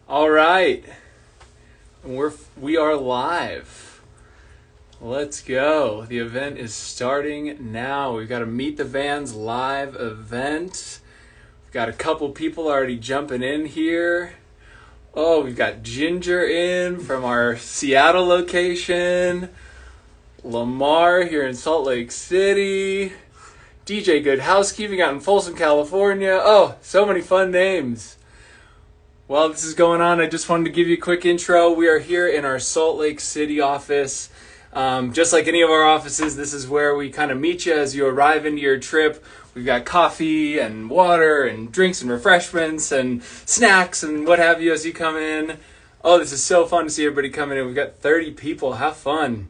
All right, we are live. Let's go. The event is starting now. We've got a Meet the Vans live event. We've got a couple people already jumping in here. Oh, we've got Ginger in from our Seattle location. Lamar here in Salt Lake City. DJ Good Housekeeping out in Folsom, California. Oh, so many fun names. While this is going on, I just wanted to give you a quick intro. We are here in our Salt Lake City office. Just like any of our offices, this is where we kind of meet you as you arrive into your trip. We've got coffee and water and drinks and refreshments and snacks and what have you as you come in. Oh, this is so fun to see everybody coming in. We've got 30 people. Have fun.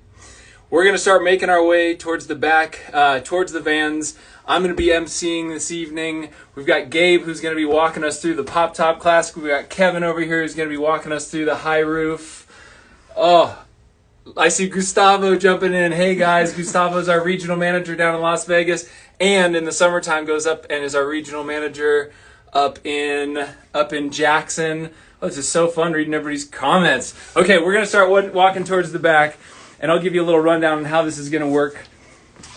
We're going to start making our way towards the back, towards the vans. I'm going to be emceeing this evening. We've got Gabe, who's going to be walking us through the Pop Top Classic. We've got Kevin over here, who's going to be walking us through the High Roof. Oh, I see Gustavo jumping in. Hey, guys. Gustavo's our regional manager down in Las Vegas. And in the summertime goes up and is our regional manager up in Jackson. Oh, this is so fun reading everybody's comments. Okay, we're going to start walking towards the back. And I'll give you a little rundown on how this is going to work.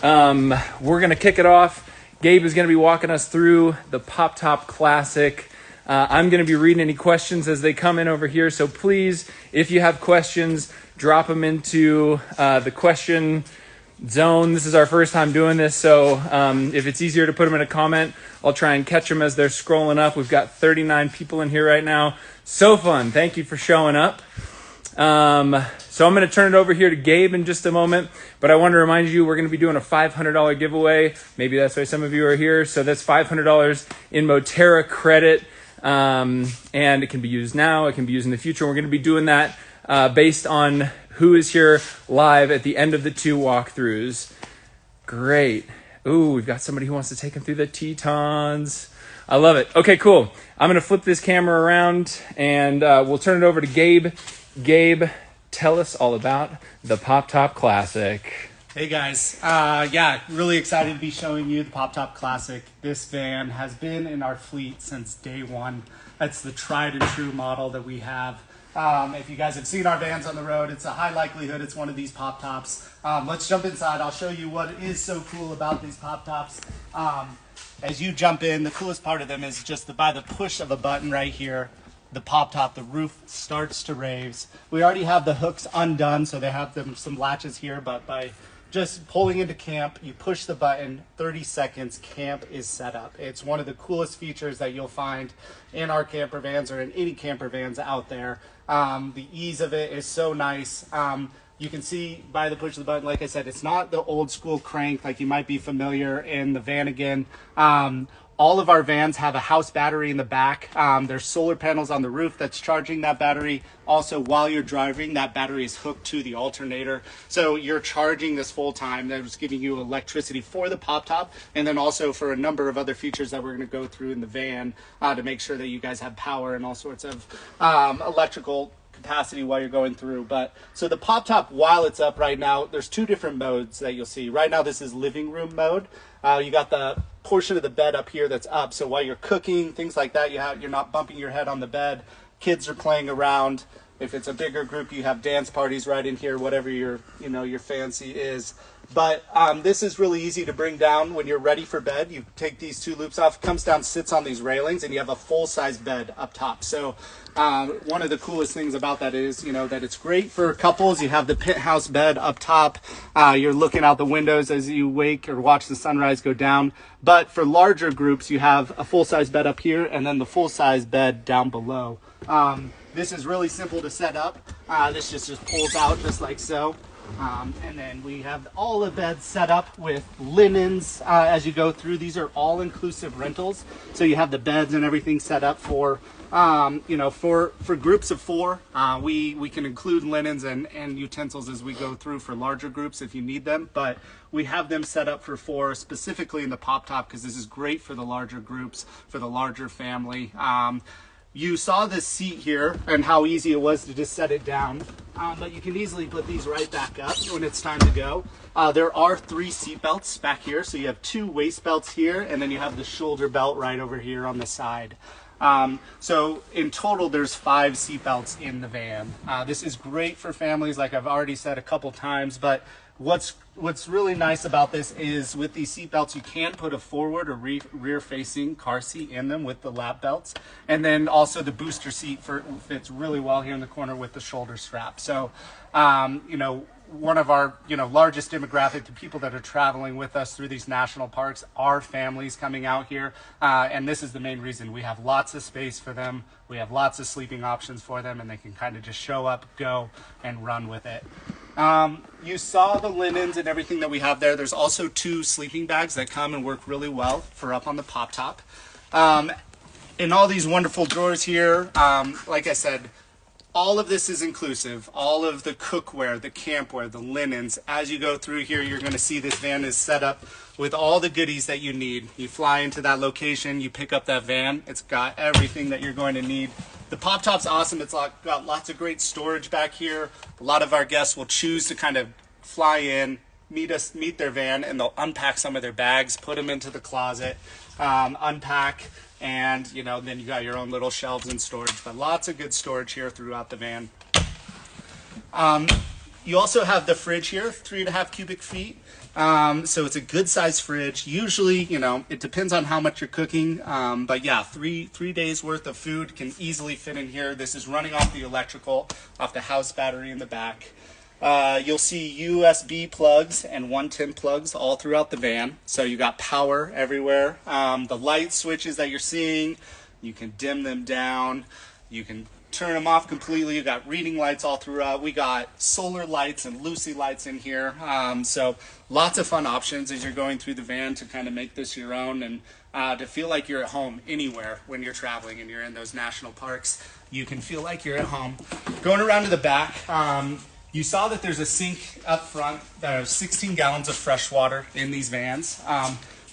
We're going to kick it off. Gabe is going to be walking us through the Pop Top Classic. I'm going to be reading any questions as they come in over here. So please, if you have questions, drop them into the question zone. This is our first time doing this. So if it's easier to put them in a comment, I'll try and catch them as they're scrolling up. We've got 39 people in here right now. So fun. Thank you for showing up. So I'm going to turn it over here to Gabe in just a moment, but I want to remind you we're going to be doing a $500 giveaway. Maybe that's why some of you are here. So that's $500 in Moterra credit, and it can be used now. It can be used in the future. We're going to be doing that based on who is here live at the end of the two walkthroughs. Great. Ooh, we've got somebody who wants to take them through the Tetons. I love it. Okay, cool. I'm going to flip this camera around, and we'll turn it over to Gabe. Gabe, tell us all about the Pop Top Classic. Hey guys, really excited to be showing you the Pop Top Classic. This van has been in our fleet since day one. That's the tried and true model that we have. If you guys have seen our vans on the road, it's a high likelihood it's one of these Pop Tops. Let's jump inside. I'll show you what is so cool about these Pop Tops. As you jump in, the coolest part of them is just by the push of a button right here. The Pop Top, the roof starts to raise. We already have the hooks undone, so they have some latches here, but by just pulling into camp, you push the button, 30 seconds, camp is set up. It's one of the coolest features that you'll find in our camper vans or in any camper vans out there. The ease of it is so nice. You can see by the push of the button, like I said, it's not the old school crank like you might be familiar in the Vanagon. All of our vans have a house battery in the back. There's solar panels on the roof that's charging that battery. Also, while you're driving, that battery is hooked to the alternator. So you're charging this full time. That was giving you electricity for the Pop Top, and then also for a number of other features that we're going to go through in the van to make sure that you guys have power and all sorts of electrical capacity while you're going through. But so the Pop Top, while it's up right now, there's two different modes that you'll see. Right now, this is living room mode. You got the portion of the bed up here that's up, so while you're cooking, things like that, you're not bumping your head on the bed. Kids are playing around. If it's a bigger group, you have dance parties right in here, whatever your fancy is. But this is really easy to bring down when you're ready for bed. You take these two loops off, comes down, sits on these railings, and you have a full-size bed up top. So one of the coolest things about that is, that it's great for couples. You have the penthouse bed up top. You're looking out the windows as you wake or watch the sunrise go down. But for larger groups, you have a full-size bed up here and then the full-size bed down below. This is really simple to set up. This just pulls out just like so. And then we have all the beds set up with linens as you go through. These are all-inclusive rentals. So you have the beds and everything set up for groups of four. We can include linens and utensils as we go through for larger groups if you need them. But we have them set up for four, specifically in the Pop Top, because this is great for the larger groups, for the larger family. You saw this seat here and how easy it was to just set it down, but you can easily put these right back up when it's time to go. There are 3 seat belts back here, so you have 2 waist belts here, and then you have the shoulder belt right over here on the side. So in total, there's 5 seat belts in the van. This is great for families, like I've already said a couple times, but what's really nice about this is with these seat belts, you can put a forward or rear facing car seat in them with the lap belts. And then also the booster seat fits really well here in the corner with the shoulder strap. So, one of our largest demographic, the people that are traveling with us through these national parks, are families coming out here, and this is the main reason. We have lots of space for them, we have lots of sleeping options for them, and they can kind of just show up, go, and run with it. You saw the linens and everything that we have there. There's also 2 sleeping bags that come and work really well for up on the pop top. In all these wonderful drawers here, like I said, all of this is inclusive. All of the cookware, the campware, the linens. As you go through here, you're going to see this van is set up with all the goodies that you need. You fly into that location, you pick up that van. It's got everything that you're going to need. The pop top's awesome. It's got lots of great storage back here. A lot of our guests will choose to kind of fly in, meet their van, and they'll unpack some of their bags, put them into the closet, unpack. And, then you got your own little shelves and storage, but lots of good storage here throughout the van. You also have the fridge here, 3.5 cubic feet. So it's a good size fridge. Usually, it depends on how much you're cooking. But yeah, three days worth of food can easily fit in here. This is running off the electrical, off the house battery in the back. You'll see USB plugs and 110 plugs all throughout the van. So you got power everywhere. The light switches that you're seeing, you can dim them down. You can turn them off completely. You got reading lights all throughout. We got solar lights and Lucy lights in here. So lots of fun options as you're going through the van to kind of make this your own and to feel like you're at home anywhere when you're traveling and you're in those national parks. You can feel like you're at home. Going around to the back, you saw that there's a sink up front. There's 16 gallons of fresh water in these vans.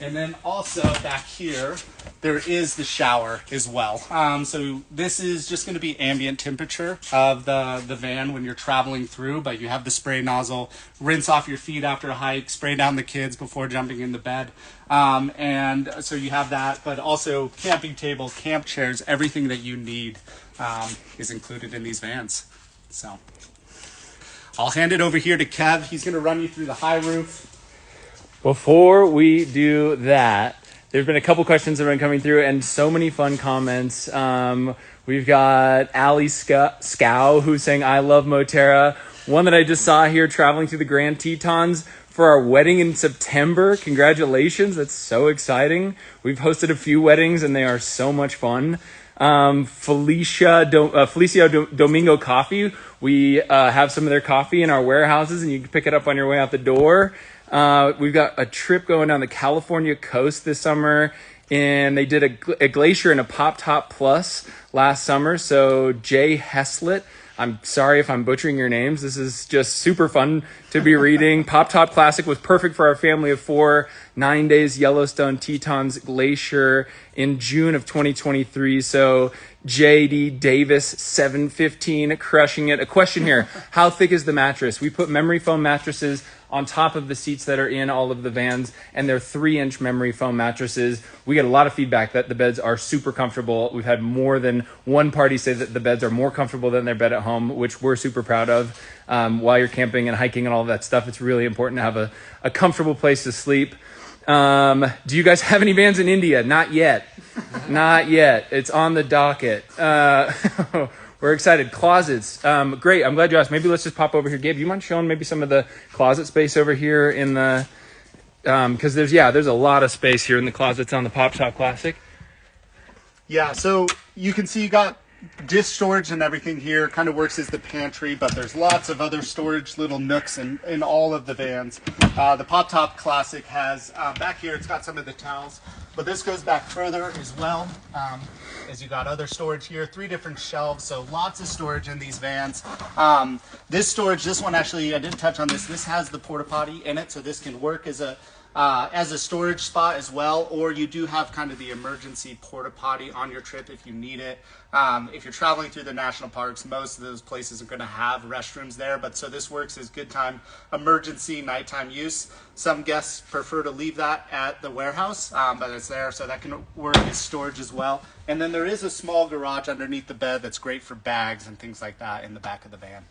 And then also back here, there is the shower as well. So this is just going to be ambient temperature of the van when you're traveling through, but you have the spray nozzle, rinse off your feet after a hike, spray down the kids before jumping in the bed. And so you have that, but also camping table, camp chairs, everything that you need is included in these vans. So I'll hand it over here to Kev. He's going to run you through the high roof. Before we do that, there's been a couple questions that have been coming through and so many fun comments. We've got Ali Scow who's saying, I love Moterra. One that I just saw here traveling through the Grand Tetons for our wedding in September. Congratulations. That's so exciting. We've hosted a few weddings and they are so much fun. Felicio Domingo Coffee. We have some of their coffee in our warehouses and you can pick it up on your way out the door. We've got a trip going down the California coast this summer, and they did a glacier and a Pop Top Plus last summer. So Jay Heslett, I'm sorry if I'm butchering your names. This is just super fun to be reading. Pop Top Classic was perfect for our family of 4, 9 days Yellowstone Tetons Glacier in June of 2023. So JD Davis 715 crushing it. A question here. How thick is the mattress? We put memory foam mattresses on top of the seats that are in all of the vans, and they're 3-inch memory foam mattresses. We get a lot of feedback that the beds are super comfortable. We've had more than one party say that the beds are more comfortable than their bed at home, which we're super proud of. While you're camping and hiking and all of that stuff, it's really important to have a comfortable place to sleep. Do you guys have any vans in India? Not yet. Not yet. It's on the docket. We're excited. Closets. Great. I'm glad you asked. Maybe let's just pop over here. Gabe, you mind showing maybe some of the closet space over here in the, because there's a lot of space here in the closets on the Pop Top Classic. Yeah, so you can see you got dish storage and everything here. Kind of works as the pantry, but there's lots of other storage little nooks in all of the vans. The Pop Top Classic has, back here, it's got some of the towels, but this goes back further as well. As you got other storage here, 3 different shelves, so lots of storage in these vans. This one actually, I didn't touch on this. This has the porta potty in it, so this can work as a as a storage spot as well, or you do have kind of the emergency porta potty on your trip if you need it. If you're traveling through the national parks, most of those places are going to have restrooms there, but so this works as good time emergency nighttime use. Some guests prefer to leave that at the warehouse, but it's there, so that can work as storage as well. And then there is a small garage underneath the bed that's great for bags and things like that in the back of the van.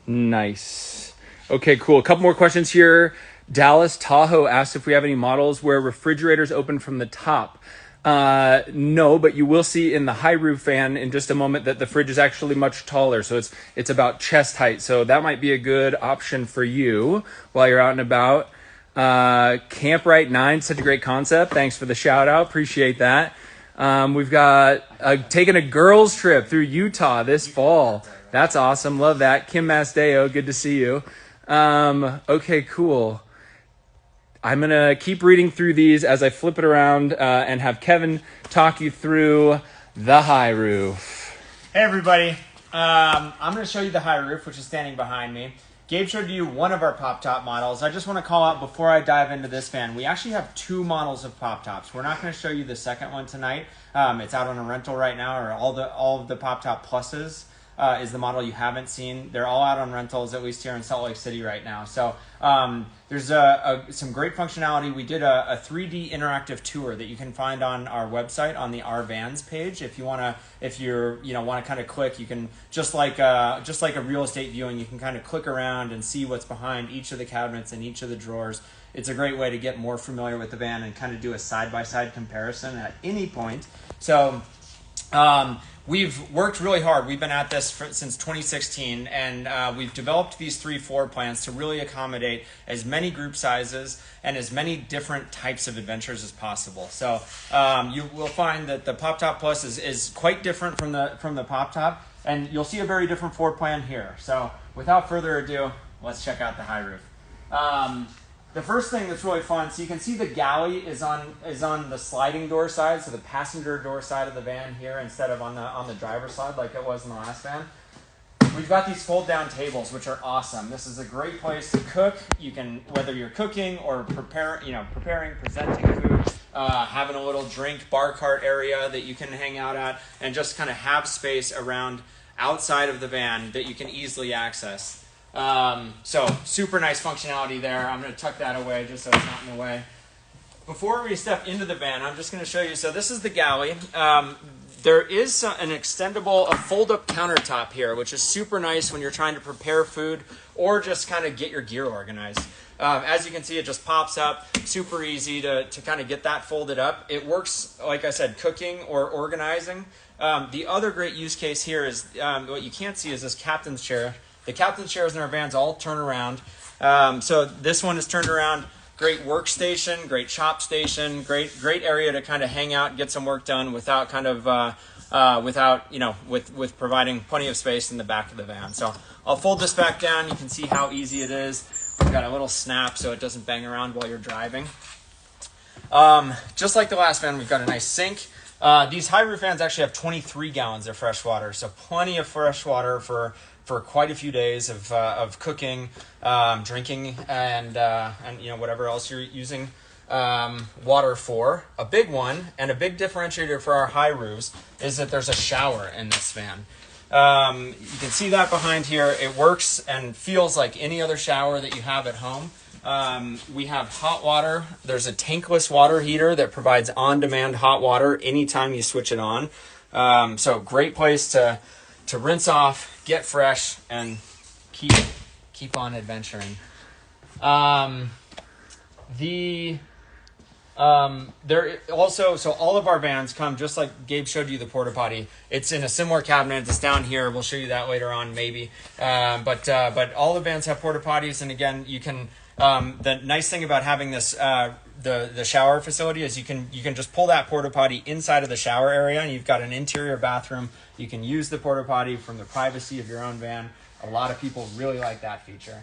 Nice. Okay, cool. A couple more questions here. Dallas Tahoe asked if we have any models where refrigerators open from the top. No, but you will see in the high roof van in just a moment that the fridge is actually much taller. So it's about chest height. So that might be a good option for you while you're out and about. Camp Right 9, such a great concept. Thanks for the shout out. Appreciate that. We've got taking a girls trip through Utah this fall. That's awesome. Love that. Kim Masdeo, good to see you. Okay, cool. I'm going to keep reading through these as I flip it around and have Kevin talk you through the high roof. Hey, everybody. I'm going to show you the high roof, which is standing behind me. Gabe showed you one of our pop-top models. I just want to call out before I dive into this van, we actually have two models of pop-tops. We're not going to show you the second one tonight. It's out on a rental right now, or all of the pop-top pluses. Is the model you haven't seen. They're all out on rentals, at least here in Salt Lake City right now. So there's some great functionality. We did a 3D interactive tour that you can find on our website on the Our Vans page. If you want to kind of click, you can just like a real estate viewing, you can kind of click around and see what's behind each of the cabinets and each of the drawers. It's a great way to get more familiar with the van and kind of do a side-by-side comparison at any point. So we've worked really hard. We've been at this since 2016, and we've developed these 3 floor plans to really accommodate as many group sizes and as many different types of adventures as possible. So you will find that the Pop Top Plus is quite different from the Pop Top, and you'll see a very different floor plan here. So without further ado, let's check out the high roof. The first thing that's really fun, so you can see the galley is on the sliding door side, so the passenger door side of the van here instead of on the driver's side like it was in the last van. We've got these fold down tables, which are awesome. This is a great place to cook. You can, whether you're cooking or preparing, presenting food, having a little drink bar cart area that you can hang out at, and just kind of have space around outside of the van that you can easily access. So super nice functionality there. I'm going to tuck that away just so it's not in the way. Before we step into the van, I'm just going to show you. So this is the galley. There is an extendable, a fold-up countertop here, which is super nice when you're trying to prepare food or just kind of get your gear organized. As you can see, it just pops up. Super easy to kind of get that folded up. It works, like I said, cooking or organizing. The other great use case here is, what you can't see is this captain's chair. The captain's chairs in our vans all turn around. So this one is turned around. Great workstation, great shop station, great area to kind of hang out and get some work done without kind of with providing plenty of space in the back of the van. So I'll fold this back down. You can see how easy it is. We've got a little snap so it doesn't bang around while you're driving. Just like the last van, we've got a nice sink. These high roof vans actually have 23 gallons of fresh water, so plenty of fresh water for quite a few days of cooking, drinking, and whatever else you're using water for. A big one and a big differentiator for our high roofs is that there's a shower in this van. You can see that behind here. It works and feels like any other shower that you have at home. We have hot water. There's a tankless water heater that provides on-demand hot water anytime you switch it on. So great place to rinse off, get fresh, and keep on adventuring. There also, so all of our vans come just like Gabe showed you the porta potty. It's in a similar cabinet. It's down here. We'll show you that later on, maybe. But all the vans have porta potties, and again, you can. The nice thing about having this the shower facility is you can just pull that porta potty inside of the shower area, and you've got an interior bathroom. You can use the porta potty from the privacy of your own van. A lot of people really like that feature.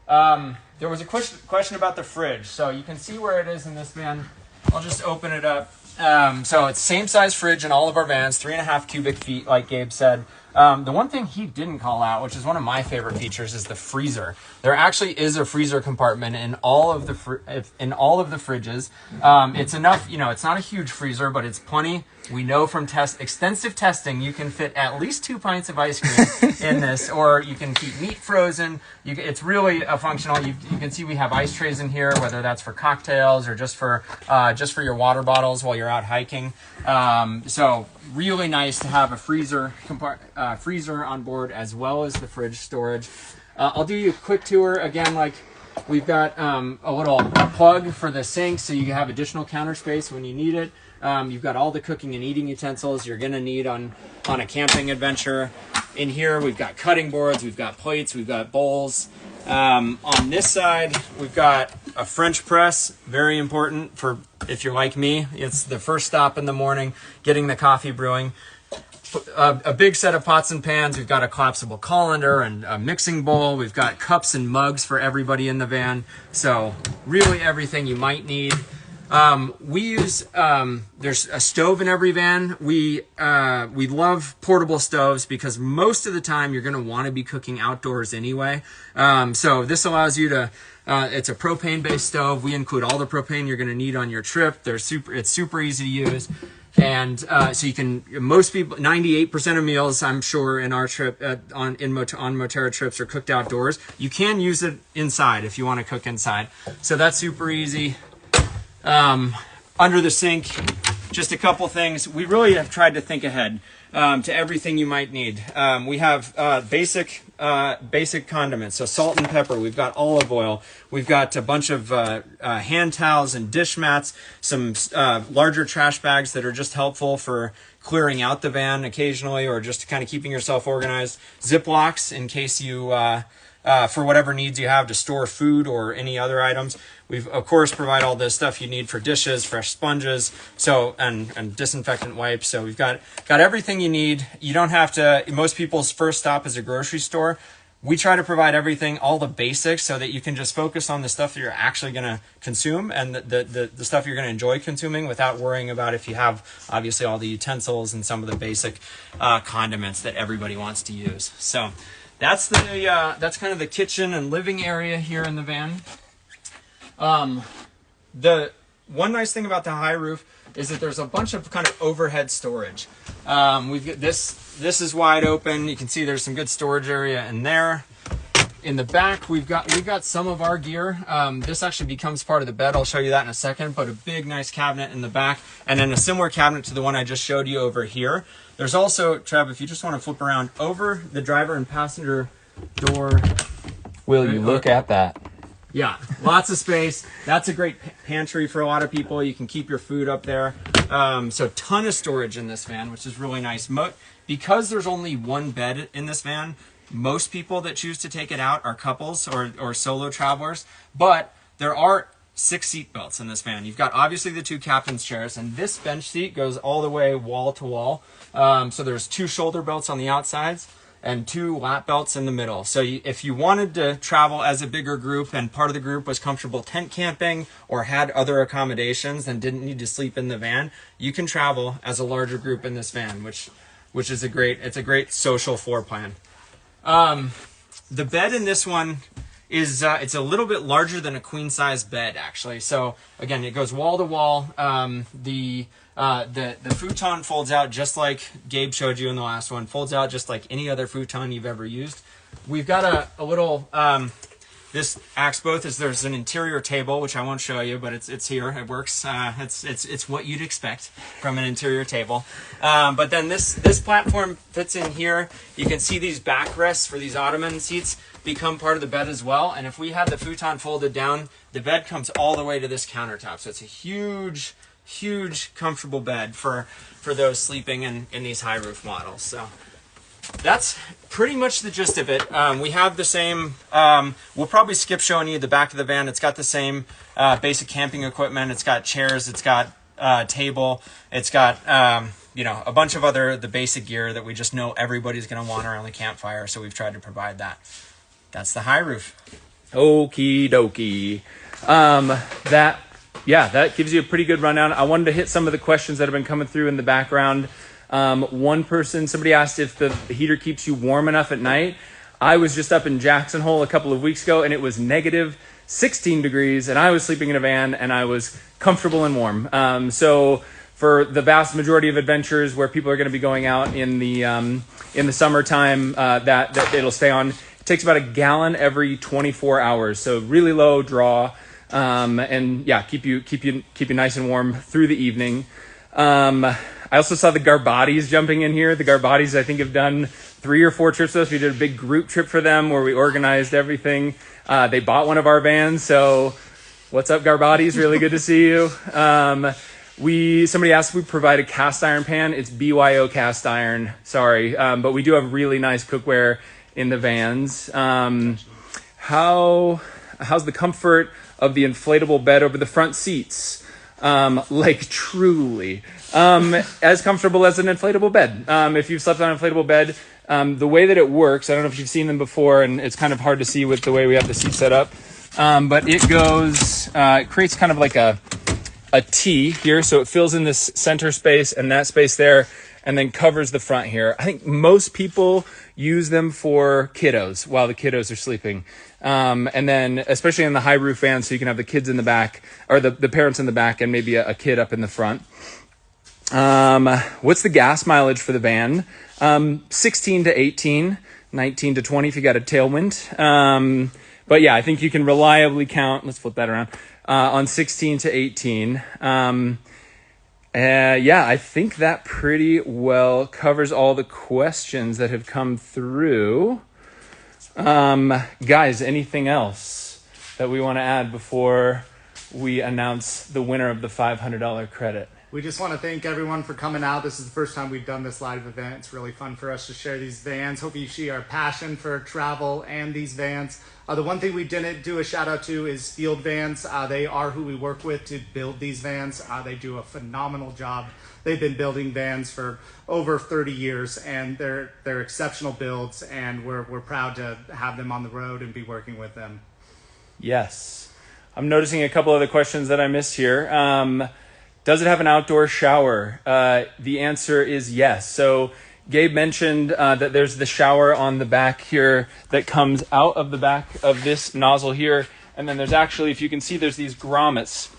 There was a question about the fridge. So you can see where it is in this van. I'll just open it up So it's same size fridge in all of our vans, 3.5 cubic feet, like Gabe said. The one thing he didn't call out, which is one of my favorite features, is the freezer. There actually is a freezer compartment in all of the fridges. It's enough, it's not a huge freezer, but it's plenty. We know from extensive testing, you can fit at least 2 pints of ice cream in this, or you can keep meat frozen. It's really a functional. You can see we have ice trays in here, whether that's for cocktails or just for your water bottles while you're out hiking. So really nice to have a freezer on board, as well as the fridge storage. I'll do you a quick tour again. Like, we've got a little plug for the sink, so you have additional counter space when you need it. You've got all the cooking and eating utensils you're going to need on a camping adventure. In here, we've got cutting boards, we've got plates, we've got bowls. On this side, we've got a French press, very important for if you're like me. It's the first stop in the morning, getting the coffee brewing. A big set of pots and pans. We've got a collapsible colander and a mixing bowl. We've got cups and mugs for everybody in the van. So really everything you might need. We use, there's a stove in every van. We love portable stoves because most of the time you're going to want to be cooking outdoors anyway. So this allows you to, it's a propane based stove. We include all the propane you're going to need on your trip. It's super easy to use. And, so you can, most people, 98% of meals, I'm sure, in our trip on Moterra trips are cooked outdoors. You can use it inside if you want to cook inside. So that's super easy. Under the sink, just a couple things. We really have tried to think ahead to everything you might need. We have basic condiments, so salt and pepper. We've got olive oil. We've got a bunch of hand towels and dish mats, some larger trash bags that are just helpful for clearing out the van occasionally, or just kind of keeping yourself organized. Ziplocs in case you, for whatever needs you have to store food or any other items. We've, of course, provide all the stuff you need for dishes, fresh sponges, and disinfectant wipes. So we've got everything you need. You don't have to, most people's first stop is a grocery store. We try to provide everything, all the basics, so that you can just focus on the stuff that you're actually going to consume and the stuff you're going to enjoy consuming, without worrying about if you have, obviously, all the utensils and some of the basic condiments that everybody wants to use. So that's kind of the kitchen and living area here in the van. The one nice thing about the high roof is that there's a bunch of kind of overhead storage. We've got this is wide open. You can see there's some good storage area in there. In the back, we've got some of our gear. This actually becomes part of the bed. I'll show you that in a second, but a big, nice cabinet in the back, and then a similar cabinet to the one I just showed you over here. There's also, Trev, if you just want to flip around, over the driver and passenger door. Will you look at that? Yeah, lots of space. That's a great pantry for a lot of people. You can keep your food up there. So ton of storage in this van, which is really nice. Because there's only one bed in this van, most people that choose to take it out are couples or solo travelers. But there are 6 seat belts in this van. You've got obviously the 2 captain's chairs, and this bench seat goes all the way wall to wall. So there's 2 shoulder belts on the outsides and 2 lap belts in the middle. So if you wanted to travel as a bigger group and part of the group was comfortable tent camping or had other accommodations and didn't need to sleep in the van, you can travel as a larger group in this van, which is a great social floor plan. The bed in this one is it's a little bit larger than a queen size bed, actually. So again, it goes wall to wall. The futon folds out just like Gabe showed you in the last one. Folds out just like any other futon you've ever used. We've got a little. This acts both as there's an interior table, which I won't show you, but it's here. It works. It's what you'd expect from an interior table. But then this platform fits in here. You can see these backrests for these ottoman seats become part of the bed as well. And if we had the futon folded down, the bed comes all the way to this countertop. So it's a huge, comfortable bed for those sleeping in these high roof models. So that's pretty much the gist of it. We have the same, we'll probably skip showing you the back of the van. It's got the same basic camping equipment. It's got chairs, it's got table, it's got a bunch of the basic gear that we just know everybody's going to want around the campfire, so we've tried to provide that. That's the high roof. Okie dokie. yeah, that gives you a pretty good rundown. I wanted to hit some of the questions that have been coming through in the background. Somebody asked if the heater keeps you warm enough at night. I was just up in Jackson Hole a couple of weeks ago, and it was negative 16 degrees, and I was sleeping in a van, and I was comfortable and warm. So for the vast majority of adventures where people are going to be going out in the summertime, that it'll stay on. It takes about a gallon every 24 hours, so really low draw, and yeah, keep you nice and warm through the evening. I also saw the Garbottis jumping in here. The Garbottis, I think, have done 3 or 4 trips with us. We did a big group trip for them where we organized everything. They bought one of our vans, so what's up, Garbottis? Really good to see you. Somebody asked if we provide a cast iron pan. It's BYO cast iron, sorry. But we do have really nice cookware in the vans. How's the comfort of the inflatable bed over the front seats? Like truly, as comfortable as an inflatable bed. If you've slept on an inflatable bed, the way that it works, I don't know if you've seen them before, and it's kind of hard to see with the way we have the seat set up. But it creates kind of like a T here. So it fills in this center space and that space there, and then covers the front here. I think most people use them for kiddos while the kiddos are sleeping. And then especially in the high roof van, so you can have the kids in the back, or the parents in the back, and maybe a kid up in the front. What's the gas mileage for the van? 16 to 18, 19 to 20 if you got a tailwind. But yeah, I think you can reliably count, let's flip that around, on 16 to 18. Yeah, I think that pretty well covers all the questions that have come through. Guys, anything else that we want to add before we announce the winner of the $500 credit? We just want to thank everyone for coming out. This is the first time we've done this live event. It's really fun for us to share these vans. Hope you see our passion for travel and these vans. The one thing we didn't do a shout out to is Field Vans. They are who we work with to build these vans. They do a phenomenal job. They've been building vans for over 30 years, and they're exceptional builds, and we're proud to have them on the road and be working with them. Yes. I'm noticing a couple other questions that I missed here. Does it have an outdoor shower? The answer is yes. So Gabe mentioned that there's the shower on the back here that comes out of the back of this nozzle here. And then there's actually, if you can see, there's these grommets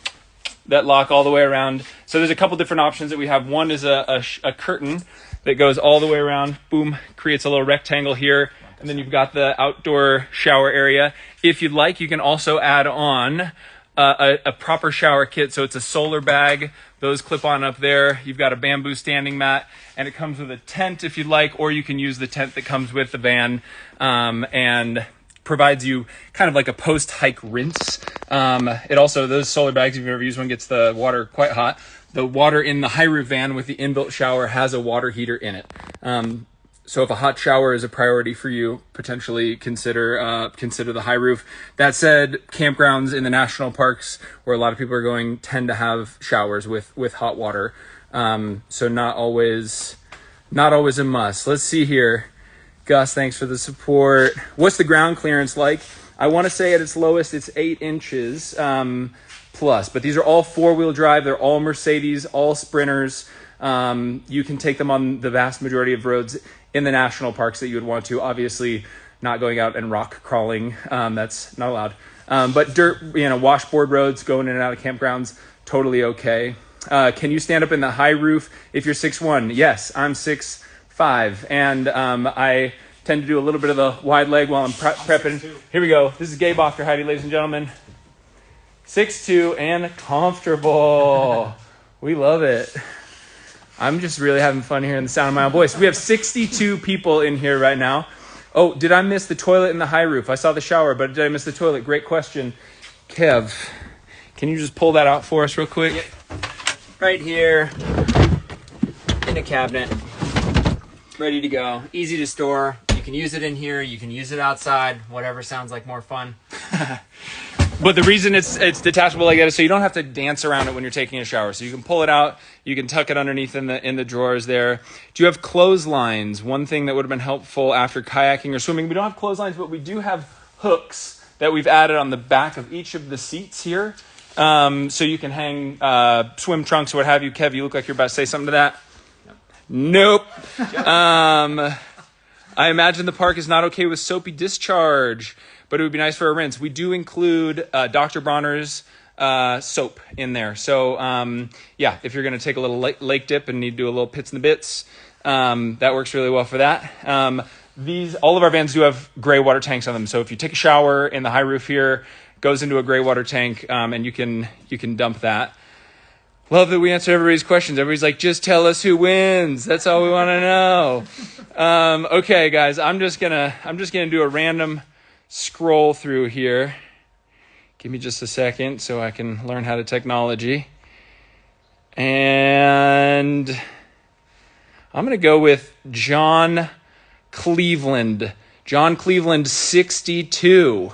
that lock all the way around. So there's a couple different options that we have. One is a curtain that goes all the way around, boom, creates a little rectangle here. And then you've got the outdoor shower area. If you'd like, you can also add on a proper shower kit. So it's a solar bag. Those clip on up there. You've got a bamboo standing mat, and it comes with a tent if you'd like, or you can use the tent that comes with the van, and provides you kind of like a post-hike rinse. It also, those solar bags, if you've ever used one, gets the water quite hot. The water in the high roof van with the inbuilt shower has a water heater in it. So if a hot shower is a priority for you, potentially consider the high roof. That said, campgrounds in the national parks where a lot of people are going tend to have showers with hot water. So not always a must. Let's see here. Gus, thanks for the support. What's the ground clearance like? I want to say at its lowest, it's 8 inches plus, but these are all 4-wheel drive. They're all Mercedes, all Sprinters. You can take them on the vast majority of roads in the national parks that you would want to. Obviously, not going out and rock crawling. That's not allowed. But dirt, washboard roads, going in and out of campgrounds, totally okay. Can you stand up in the high roof if you're 6'1"? Yes, I'm 6'5", and I tend to do a little bit of the wide leg while I'm prepping. Here we go. This is Gabe Ochter, Heidi, ladies and gentlemen. 6'2" and comfortable. We love it. I'm just really having fun hearing the sound of my own voice. We have 62 people in here right now. Oh, did I miss the toilet in the high roof? I saw the shower, but did I miss the toilet? Great question. Kev, can you just pull that out for us real quick? Yep. Right here in a cabinet, ready to go. Easy to store. You can use it in here. You can use it outside. Whatever sounds like more fun. But the reason it's detachable like that is so you don't have to dance around it when you're taking a shower. So you can pull it out, you can tuck it underneath in the drawers there. Do you have clotheslines? One thing that would have been helpful after kayaking or swimming. We don't have clotheslines, but we do have hooks that we've added on the back of each of the seats here. So you can hang swim trunks, what have you. Kev, you look like you're about to say something to that. Nope. I imagine the park is not okay with soapy discharge, but it would be nice for a rinse. We do include Dr. Bronner's soap in there. So, yeah, if you're going to take a little lake dip and need to do a little pits and the bits, that works really well for that. All of our vans do have gray water tanks on them. So if you take a shower in the high roof here, it goes into a gray water tank, and you can dump that. Love that we answer everybody's questions. Everybody's like, just tell us who wins. That's all we want to know. Okay, guys, I'm just gonna do a random scroll through here. Give me just a second so I can learn how to technology. And I'm gonna go with John Cleveland. John Cleveland 62.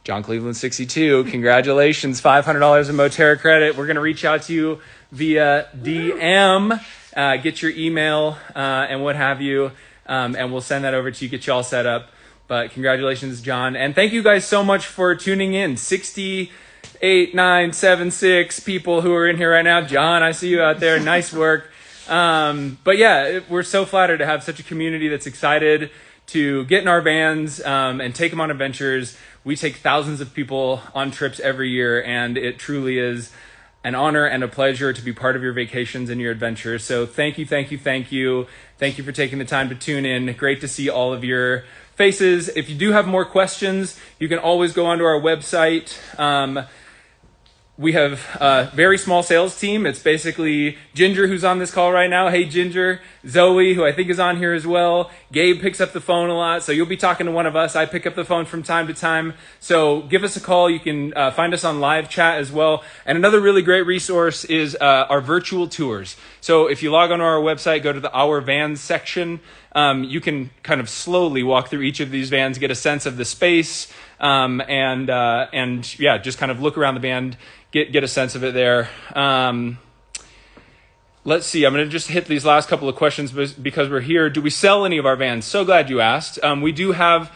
John Cleveland 62, congratulations, $500 in Moterra credit. We're going to reach out to you via DM, get your email and what have you, and we'll send that over to you, get you all set up. But congratulations, John. And thank you guys so much for tuning in. 68, 9, 7, 6 people who are in here right now. John, I see you out there. Nice work. But yeah, we're so flattered to have such a community that's excited to get in our vans and take them on adventures. We take thousands of people on trips every year, and it truly is an honor and a pleasure to be part of your vacations and your adventures. So thank you, thank you, thank you. Thank you for taking the time to tune in. Great to see all of your faces. If you do have more questions, you can always go onto our website. We have a very small sales team. It's basically Ginger, who's on this call right now. Hey, Ginger. Zoe, who I think is on here as well. Gabe picks up the phone a lot, so you'll be talking to one of us. I pick up the phone from time to time. So give us a call. You can find us on live chat as well. And another really great resource is our virtual tours. So if you log onto our website, go to the Our Vans section. You can kind of slowly walk through each of these vans, get a sense of the space, and yeah, just kind of look around the van, get a sense of it there. Let's see. I'm going to just hit these last couple of questions because we're here. Do we sell any of our vans? So glad you asked. We do have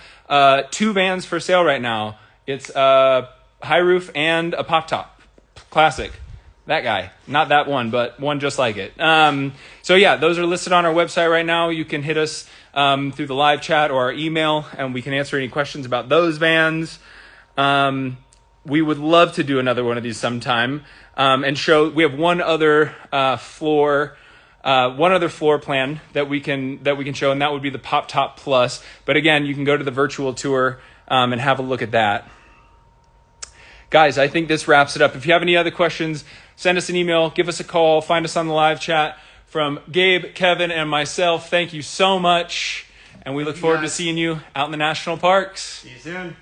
2 vans for sale right now. It's a high roof and a pop top classic. That guy, not that one, but one just like it. So yeah, those are listed on our website right now. You can hit us through the live chat or our email, and we can answer any questions about those vans. We would love to do another one of these sometime and show. We have one other floor plan that we can show, and that would be the Pop Top Plus. But again, you can go to the virtual tour and have a look at that. Guys, I think this wraps it up. If you have any other questions, send us an email, give us a call, find us on the live chat. From Gabe, Kevin, and myself, thank you so much. And we look forward to seeing you out in the national parks. See you soon.